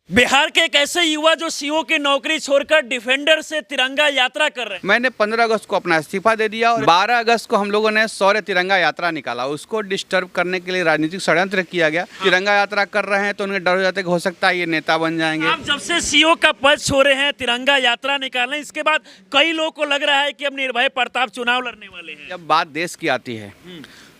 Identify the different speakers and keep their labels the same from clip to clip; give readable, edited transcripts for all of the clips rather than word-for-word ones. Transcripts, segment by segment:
Speaker 1: बिहार के एक ऐसे युवा जो सीओ की नौकरी छोड़कर डिफेंडर से तिरंगा यात्रा कर रहे हैं।
Speaker 2: मैंने 15 अगस्त को अपना इस्तीफा दे दिया और 12 अगस्त को हम लोगों ने शौर्य तिरंगा यात्रा निकाला। उसको डिस्टर्ब करने के लिए राजनीतिक षड्यंत्र किया गया। तिरंगा यात्रा कर रहे हैं तो उन्हें डर हो जाता है कि हो सकता है ये नेता बन जाएंगे।
Speaker 1: आप जब से सीओ का पद छोड़े हैं, तिरंगा यात्रा निकालें, इसके बाद कई लोगों को लग रहा है कि अब निर्भय प्रताप चुनाव लड़ने वाले हैं।
Speaker 2: जब बात देश की आती है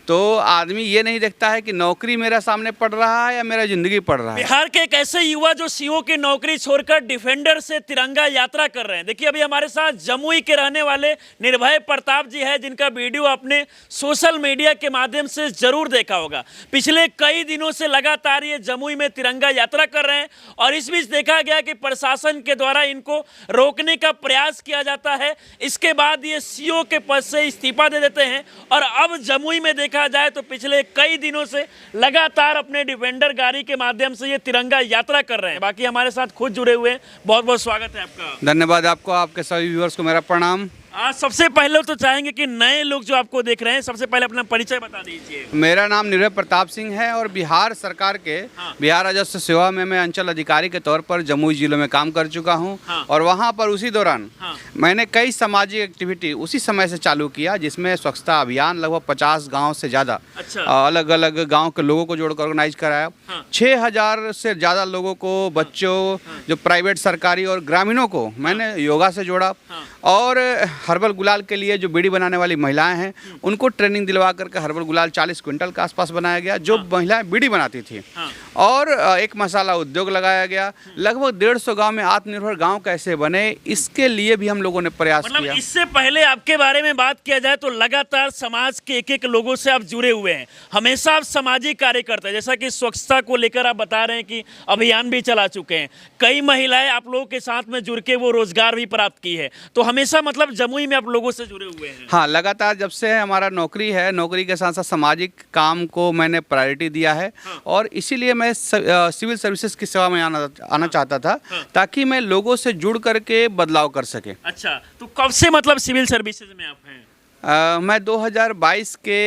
Speaker 2: तो आदमी ये नहीं देखता है कि नौकरी मेरा सामने पड़ रहा है या मेरा जिंदगी पड़ रहा है।
Speaker 1: बिहार के एक ऐसे युवा जो सीओ की नौकरी छोड़कर डिफेंडर से तिरंगा यात्रा कर रहे हैं। देखिए, अभी हमारे साथ जमुई के रहने वाले निर्भय प्रताप जी है, जिनका वीडियो आपने सोशल मीडिया के माध्यम से जरूर देखा होगा। पिछले कई दिनों से लगातार ये जमुई में तिरंगा यात्रा कर रहे हैं और इस बीच देखा गया कि प्रशासन के द्वारा इनको रोकने का प्रयास किया जाता है। इसके बाद ये सीओ के पद से इस्तीफा दे देते हैं और अब जमुई में देखा जाए तो पिछले कई दिनों से लगातार अपने डिफेंडर गाड़ी के माध्यम से ये तिरंगा यात्रा कर रहे हैं। बाकी हमारे साथ खुद जुड़े हुए हैं, बहुत बहुत स्वागत है आपका।
Speaker 2: धन्यवाद आपको, आपके सभी व्यूअर्स को मेरा प्रणाम।
Speaker 1: आज सबसे पहले तो चाहेंगे कि नए लोग जो आपको देख रहे हैं, सबसे पहले अपना परिचय बता दीजिए।
Speaker 2: मेरा नाम निर्भय प्रताप सिंह है और बिहार सरकार के बिहार राजस्व सेवा में मैं अंचल अधिकारी के तौर पर जमुई जिले में काम कर चुका हूं। और वहां पर उसी दौरान मैंने कई सामाजिक एक्टिविटी उसी समय से चालू किया, जिसमें स्वच्छता अभियान लगभग 50 गाँव से ज़्यादा अलग अलग गाँव के लोगों को जोड़कर ऑर्गेनाइज कराया। 6000 से ज़्यादा लोगों को, बच्चों, जो प्राइवेट, सरकारी और ग्रामीणों को मैंने योगा से जोड़ा। और हर्बल गुलाल के लिए जो बीड़ी बनाने वाली महिलाएं हैं उनको ट्रेनिंग दिलवा करके हर्बल गुलाल 40 क्विंटल के आसपास बनाया गया, जो महिलाएं बीड़ी बनाती थी। और एक मसाला उद्योग लगाया गया। लगभग 150 गांव में आत्मनिर्भर गांव कैसे बने, इसके लिए भी हम लोगों ने प्रयास किया।
Speaker 1: इससे पहले आपके बारे में बात किया जाए तो लगातार समाज के एक एक लोगों से आप जुड़े हुए हैं। हमेशा आप सामाजिक कार्य करते हैं, जैसा कि स्वच्छता को लेकर आप बता रहे हैं कि अभियान भी चला चुके हैं। कई महिलाएं आप लोगों के साथ में जुड़ के वो रोजगार भी प्राप्त की है। तो हमेशा मतलब जमुई में आप लोगों से जुड़े हुए हैं।
Speaker 2: हाँ, लगातार जब से हमारा नौकरी है, नौकरी के साथ साथ सामाजिक काम को मैंने प्रायोरिटी दिया है। और इसीलिए मैं सिविल सर्विसेज की सेवा में आना चाहता था, ताकि मैं लोगों से जुड़ करके बदलाव कर सके।
Speaker 1: अच्छा, तो कब से मतलब सिविल सर्विसेज में आप हैं?
Speaker 2: मैं 2022 के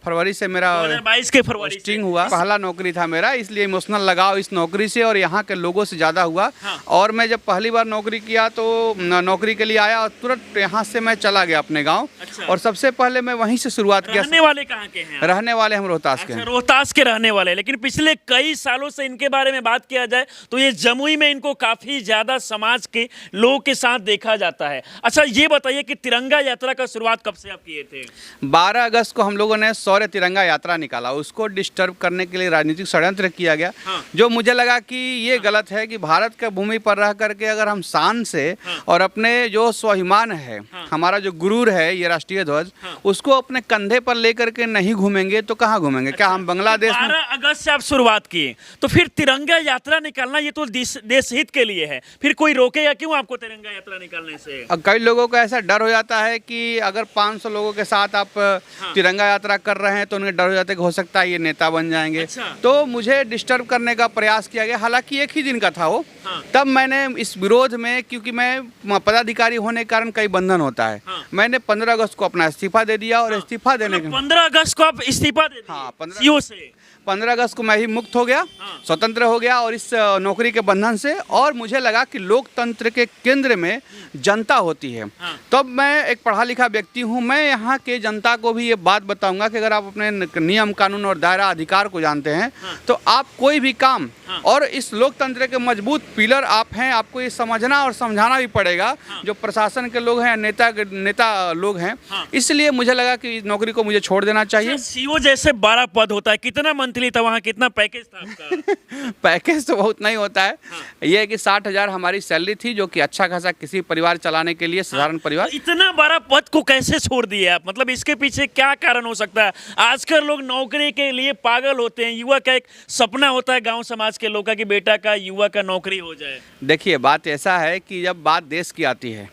Speaker 2: फरवरी से मेरा
Speaker 1: 2022 के फरवरी
Speaker 2: पोस्टिंग हुआ। पहला नौकरी था मेरा, इसलिए इमोशनल लगाव इस नौकरी से और यहाँ के लोगों से ज़्यादा हुआ। और मैं जब पहली बार नौकरी किया तो नौकरी के लिए आया और तुरंत यहाँ से मैं चला गया अपने गांव। अच्छा। और सबसे पहले मैं वहीं से शुरुआत किया।
Speaker 1: रहने वाले कहाँ के हैं?
Speaker 2: रहने वाले हम रोहतास के हैं।
Speaker 1: रोहतास के रहने वाले, लेकिन पिछले कई सालों से इनके बारे में बात किया जाए तो ये जमुई में इनको काफ़ी ज़्यादा समाज के लोगों के साथ देखा जाता है। अच्छा, ये बताइए कि तिरंगा यात्रा का शुरुआत कब से आप किए थे?
Speaker 2: 12 अगस्त को हम लोगों ने शौर्य तिरंगा यात्रा निकाला। उसको डिस्टर्ब करने के लिए राजनीतिक षड्यंत्र किया गया। जो मुझे लगा कि ये गलत है कि भारत के भूमि पर रह करके अगर हम शान से और अपने जो स्वाभिमान है, हमारा जो गुरूर है, ये राष्ट्रीय ध्वज, उसको अपने कंधे पर लेकर के नहीं घूमेंगे तो कहाँ घूमेंगे? अच्छा, क्या हम बांग्लादेश में
Speaker 1: 12 अगस्त से आप शुरुआत किए, तो फिर तिरंगा यात्रा निकालना ये तो देश हित के लिए है, फिर कोई रोकेगा क्यों आपको तिरंगा यात्रा निकालने से?
Speaker 2: कई लोगों को ऐसा डर हो जाता है कि अगर 500 लोगों के साथ आप तिरंगा यात्रा कर रहे हैं तो उन्हें डर हो जाता है कि हो सकता है ये नेता बन जाएंगे। अच्छा। तो मुझे डिस्टर्ब करने का प्रयास किया गया। हालांकि एक ही दिन का था वो। तब मैंने इस विरोध में, क्योंकि मैं पदाधिकारी होने के कारण कई बंधन होता है, मैंने 15 अगस्त को अपना इस्तीफा दे दिया। और इस्तीफा देने के
Speaker 1: 15 अगस्त को आप इस्तीफा दे दिए?
Speaker 2: हाँ,
Speaker 1: 15
Speaker 2: अगस्त को मैं भी मुक्त हो गया, स्वतंत्र हो गया और इस नौकरी के बंधन से। और मुझे लगा कि लोकतंत्र के केंद्र में जनता होती है। तब मैं एक पढ़ा लिखा व्यक्ति हूँ, मैं यहाँ के जनता को भी ये बात बताऊंगा कि अगर आप अपने नियम कानून और दायरा अधिकार को जानते हैं तो आप कोई भी काम, और इस लोकतंत्र के मजबूत पिलर आप हैं, आपको ये समझना और समझाना भी पड़ेगा जो प्रशासन के लोग हैं, नेता लोग हैं। इसलिए मुझे लगा कि इस नौकरी को मुझे छोड़ देना चाहिए।
Speaker 1: सीओ जैसे 12 पद होता है, कितना मंथली था वहाँ, कितना पैकेज था आपका?
Speaker 2: पैकेज तो बहुत नहीं होता है। ये है कि 60,000 हमारी सैलरी थी, जो कि अच्छा खासा किसी परिवार चलाने के लिए, साधारण परिवार।
Speaker 1: तो इतना 12 पद को कैसे छोड़ दिए आप? मतलब इसके पीछे क्या कारण हो सकता है? आजकल लोग नौकरी के लिए पागल होते हैं। युवा का एक सपना होता है गांव समाज के लोग का कि बेटा का, युवा का नौकरी हो जाए।
Speaker 2: देखिए, बात ऐसा है कि जब बात देश की आती है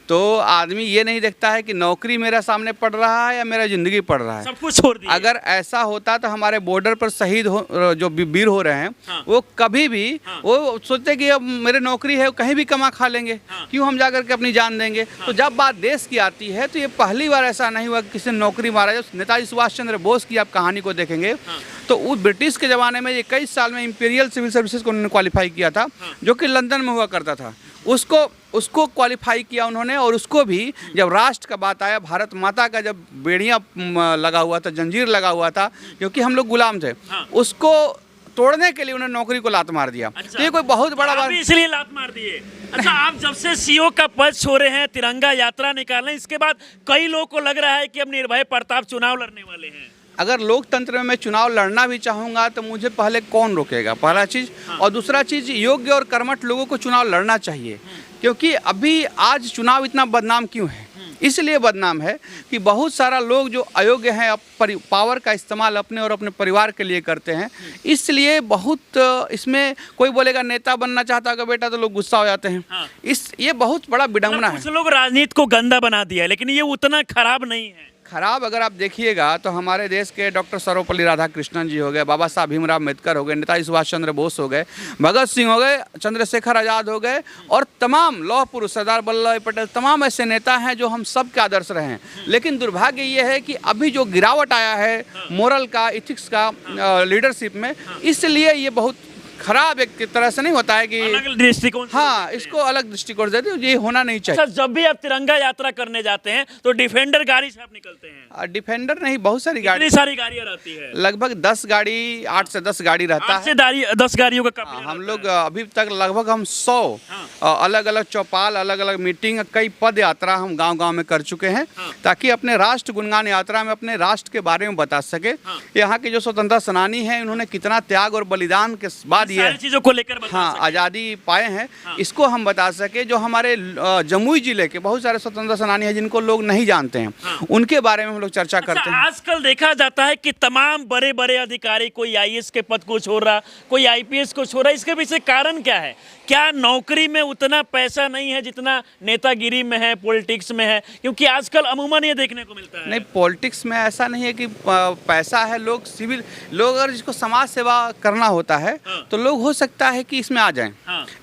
Speaker 2: तो आदमी ये नहीं देखता है कि नौकरी मेरा सामने पड़ रहा है या मेरा ज़िंदगी पड़ रहा है।
Speaker 1: सब कुछ छोड़ दिया।
Speaker 2: अगर ऐसा होता तो हमारे बॉर्डर पर शहीद हो जो वीर हो रहे हैं, वो कभी भी वो सोचते कि अब मेरे नौकरी है, कहीं भी कमा खा लेंगे, क्यों हम जाकर के अपनी जान देंगे। तो जब बात देश की आती है तो ये पहली बार ऐसा नहीं हुआ कि किसी ने नौकरी मारा है। नेताजी सुभाष चंद्र बोस की आप कहानी को देखेंगे तो वो ब्रिटिश के ज़माने में 21 साल में इंपीरियल सिविल सर्विसेज को उन्होंने क्वालिफाई किया था, जो कि लंदन में हुआ करता था। उसको क्वालिफाई किया उन्होंने, और उसको भी जब राष्ट्र का बात आया, भारत माता का जब बेड़ियाँ लगा हुआ था, जंजीर लगा हुआ था, क्योंकि हम लोग गुलाम थे, उसको तोड़ने के लिए उन्होंने नौकरी को लात मार दिया।
Speaker 1: अच्छा,
Speaker 2: तो ये कोई बहुत बड़ा बात
Speaker 1: इसलिए लात मार दिए। अच्छा, आप जब से सीओ का पद छोड़े हैं, तिरंगा यात्रा निकालें, इसके बाद कई लोगों को लग रहा है कि अब निर्भय प्रताप चुनाव लड़ने वाले हैं।
Speaker 2: अगर लोकतंत्र में मैं चुनाव लड़ना भी चाहूँगा तो मुझे पहले कौन रोकेगा, पहला चीज़। और दूसरा चीज़, योग्य और कर्मठ लोगों को चुनाव लड़ना चाहिए, क्योंकि अभी आज चुनाव इतना बदनाम क्यों है? इसलिए बदनाम है कि बहुत सारा लोग जो अयोग्य हैं पावर का इस्तेमाल अपने और अपने परिवार के लिए करते हैं। इसलिए बहुत इसमें कोई बोलेगा नेता बनना चाहता होगा बेटा तो लोग गुस्सा हो जाते हैं। ये बहुत बड़ा विडंबना है।
Speaker 1: कुछ लोग राजनीति को गंदा बना दिया है, लेकिन ये उतना खराब नहीं है।
Speaker 2: खराब अगर आप देखिएगा तो हमारे देश के डॉक्टर सर्वपल्ली राधाकृष्णन जी हो गए, बाबा साहब भीमराव अम्बेडकर हो गए, नेताजी सुभाष चंद्र बोस हो गए, भगत सिंह हो गए, चंद्रशेखर आज़ाद हो गए, और तमाम लौह पुरुष सरदार वल्लभ भाई पटेल, तमाम ऐसे नेता हैं जो हम सब के आदर्श रहे हैं। लेकिन दुर्भाग्य ये है कि अभी जो गिरावट आया है मोरल का, इथिक्स का, लीडरशिप में, इसलिए ये बहुत खराब एक तरह से नहीं होता है कि
Speaker 1: अलग दृष्टिकोण।
Speaker 2: हाँ, इसको अलग दृष्टिकोण देते हैं, ये होना नहीं चाहिए।
Speaker 1: अच्छा, जब भी आप तिरंगा यात्रा करने जाते हैं तो डिफेंडर गाड़ी से आप निकलते हैं?
Speaker 2: डिफेंडर नहीं, बहुत सारी गाड़ी,
Speaker 1: कितनी सारी गाड़ियां रहती है?
Speaker 2: लगभग 10 गाड़ी, 8 से 10 गाड़ी रहता है।
Speaker 1: 10 गाड़ियों का काफिला
Speaker 2: हम लोग अभी तक लगभग हम 100 अलग अलग चौपाल, अलग अलग मीटिंग, कई पद यात्रा हम गांव-गांव में कर चुके हैं, ताकि अपने राष्ट्र गुणगान यात्रा में अपने राष्ट्र के बारे में बता सके। यहाँ के जो स्वतंत्रता सेनानी हैं, उन्होंने कितना त्याग और बलिदान के बाद ये
Speaker 1: चीजों को लेकर
Speaker 2: आज़ादी पाए हैं, इसको हम बता सके। जो हमारे जमुई जिले के बहुत सारे स्वतंत्रता सेनानी हैं जिनको लोग नहीं जानते हैं, उनके बारे में हम लोग चर्चा करते हैं।
Speaker 1: आजकल देखा जाता है कि तमाम बड़े बड़े अधिकारी, कोई आईएएस के पद को छोड़ रहा, कोई आईपीएस को छोड़ रहा, इसके पीछे कारण क्या है? क्या नौकरी में उतना पैसा नहीं है जितना नेतागिरी में है, पॉलिटिक्स में है? क्योंकि आजकल अमूमन ये देखने को मिलता है।
Speaker 2: नहीं, पॉलिटिक्स में ऐसा नहीं है कि पैसा है। लोग सिविल लोग अगर जिसको समाज सेवा करना होता है तो लोग हो सकता है कि इसमें आ जाएं।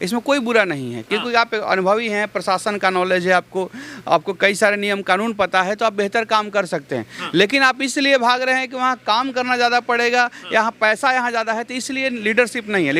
Speaker 2: इसमें कोई बुरा नहीं है, क्योंकि आप अनुभवी हैं, प्रशासन का नॉलेज है, आपको कई सारे नियम कानून पता है, तो आप बेहतर काम कर सकते हैं। लेकिन आप इसलिए भाग रहे हैं कि वहाँ काम करना ज़्यादा पड़ेगा, यहाँ पैसा यहाँ ज़्यादा है, तो इसलिए लीडरशिप नहीं है।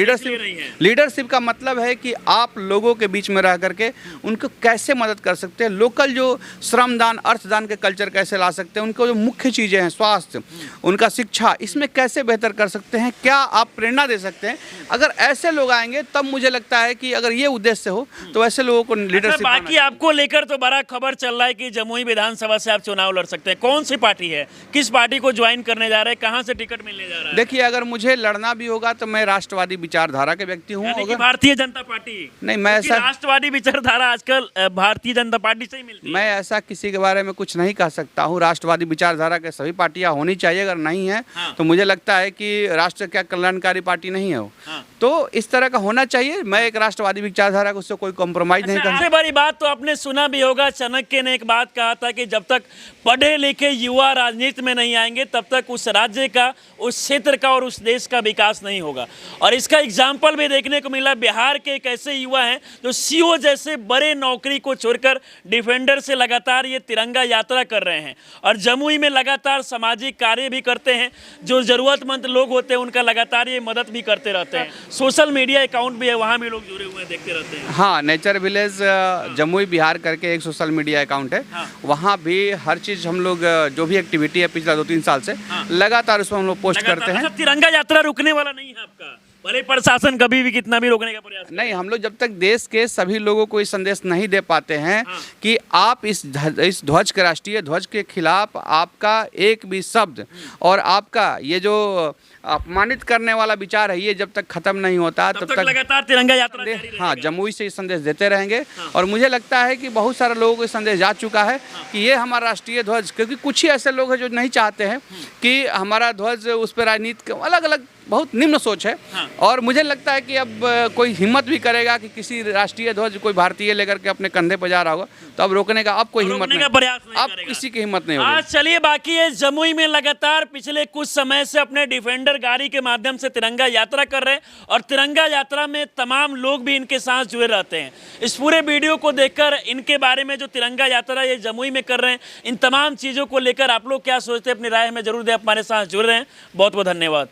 Speaker 2: लीडरशिप का मतलब है कि आप लोगों के बीच में रह करके उनको कैसे मदद कर सकते हैं, लोकल जो श्रमदान, अर्थदान के कल्चर कैसे ला सकते हैं, उनको जो मुख्य चीज़ें हैं, स्वास्थ्य, उनका शिक्षा, इसमें कैसे बेहतर कर सकते हैं, क्या आप प्रेरणा दे सकते हैं। अगर ऐसे लोग आएंगे तब मुझे लगता है कि अगर ये उद्देश्य हो तो ऐसे लोगों को लीडरशिप।
Speaker 1: बाकी आपको लेकर तो बड़ा खबर चल रहा है कि जमुई विधानसभा से आप चुनाव लड़ सकते हैं। कौन सी पार्टी है, किस पार्टी को ज्वाइन करने जा रहे हैं, कहां से टिकट मिलने जा रहा है?
Speaker 2: देखिए, अगर मुझे लड़ना भी होगा तो मैं राष्ट्रवादी विचारधारा के व्यक्ति हूँ।
Speaker 1: भारतीय जनता पार्टी
Speaker 2: नहीं, मैं ऐसा
Speaker 1: राष्ट्रवादी विचारधारा आजकल भारतीय जनता पार्टी से ही मिलती है।
Speaker 2: मैं ऐसा किसी के बारे में कुछ नहीं कह सकता हूँ। राष्ट्रवादी विचारधारा के सभी पार्टियां होनी चाहिए, अगर नहीं है तो मुझे लगता है कि राष्ट्र क्या कल्याणकारी पार्टी नहीं है वो, तो इस तरह का होना चाहिए। मैं एक राष्ट्रवादी विचारधारा को उससे कोई कॉम्प्रोमाइज नहीं करता।
Speaker 1: सबसे बड़ी बात तो आपने सुना भी होगा, चाणक्य ने एक बात कहा था कि जब तक पढ़े लिखे युवा राजनीति में नहीं आएंगे तब तक उस राज्य का, उस क्षेत्र का और उस देश का विकास नहीं होगा। और इसका एग्जाम्पल भी देखने को मिला। बिहार के एक ऐसे युवा हैं जो सीओ जैसे बड़े नौकरी को छोड़कर डिफेंडर से लगातार ये तिरंगा यात्रा कर रहे हैं, और जमुई में लगातार सामाजिक कार्य भी करते हैं। जो ज़रूरतमंद लोग होते हैं उनका लगातार ये मदद भी करते रहते हैं। सोशल मीडिया अकाउंट भी है, वहाँ भी लोग जुड़े हुए हैं, देखते रहते हैं।
Speaker 2: हाँ, नेचर विलेज जमुई बिहार करके एक सोशल मीडिया अकाउंट है। वहाँ भी हर चीज़ हम लोग जो भी एक्टिविटी है पिछला 2-3 साल से लगातार उसमें हम लोग पोस्ट करते हैं।
Speaker 1: तिरंगा यात्रा रुकने वाला नहीं है आपका, भले प्रशासन कभी भी कितना भी रोकने का प्रयास
Speaker 2: नहीं। हम लोग जब तक देश के सभी लोगों को ये संदेश नहीं दे पाते हैं कि आप इस ध्वज के, राष्ट्रीय ध्वज के खिलाफ आपका एक भी शब्द और आपका ये जो अपमानित करने वाला विचार है, ये जब तक खत्म नहीं होता तब तक
Speaker 1: लगातार तिरंगा यात्रा जारी रहेगा।
Speaker 2: हाँ, जमुई से ये संदेश देते रहेंगे। और मुझे लगता है कि बहुत सारे लोगों को संदेश जा चुका है कि ये हमारा राष्ट्रीय ध्वज, क्योंकि कुछ ही ऐसे लोग हैं जो नहीं चाहते हैं कि हमारा ध्वज, उस पर राजनीति, अलग अलग बहुत निम्न सोच है।
Speaker 1: हाँ।
Speaker 2: और मुझे लगता है कि अब कोई हिम्मत भी करेगा कि किसी राष्ट्रीय ध्वज कोई भारतीय लेकर के अपने कंधे पर जा रहा होगा तो अब रोकने का अब कोई हिम्मत
Speaker 1: रोकने
Speaker 2: नहीं,
Speaker 1: का प्रयास नहीं
Speaker 2: अब
Speaker 1: करेगा।
Speaker 2: किसी की हिम्मत नहीं होगी।
Speaker 1: आज चलिए, बाकी है जमुई में लगातार पिछले कुछ समय से अपने डिफेंडर गाड़ी के माध्यम से तिरंगा यात्रा कर रहे हैं और तिरंगा यात्रा में तमाम लोग भी इनके साथ जुड़े रहते हैं। इस पूरे वीडियो को देखकर इनके बारे में जो तिरंगा यात्रा ये जमुई में कर रहे हैं, इन तमाम चीज़ों को लेकर आप लोग क्या सोचते हैं, अपनी राय हमें जरूर दें। हमारे साथ जुड़ रहे हैं, बहुत बहुत धन्यवाद।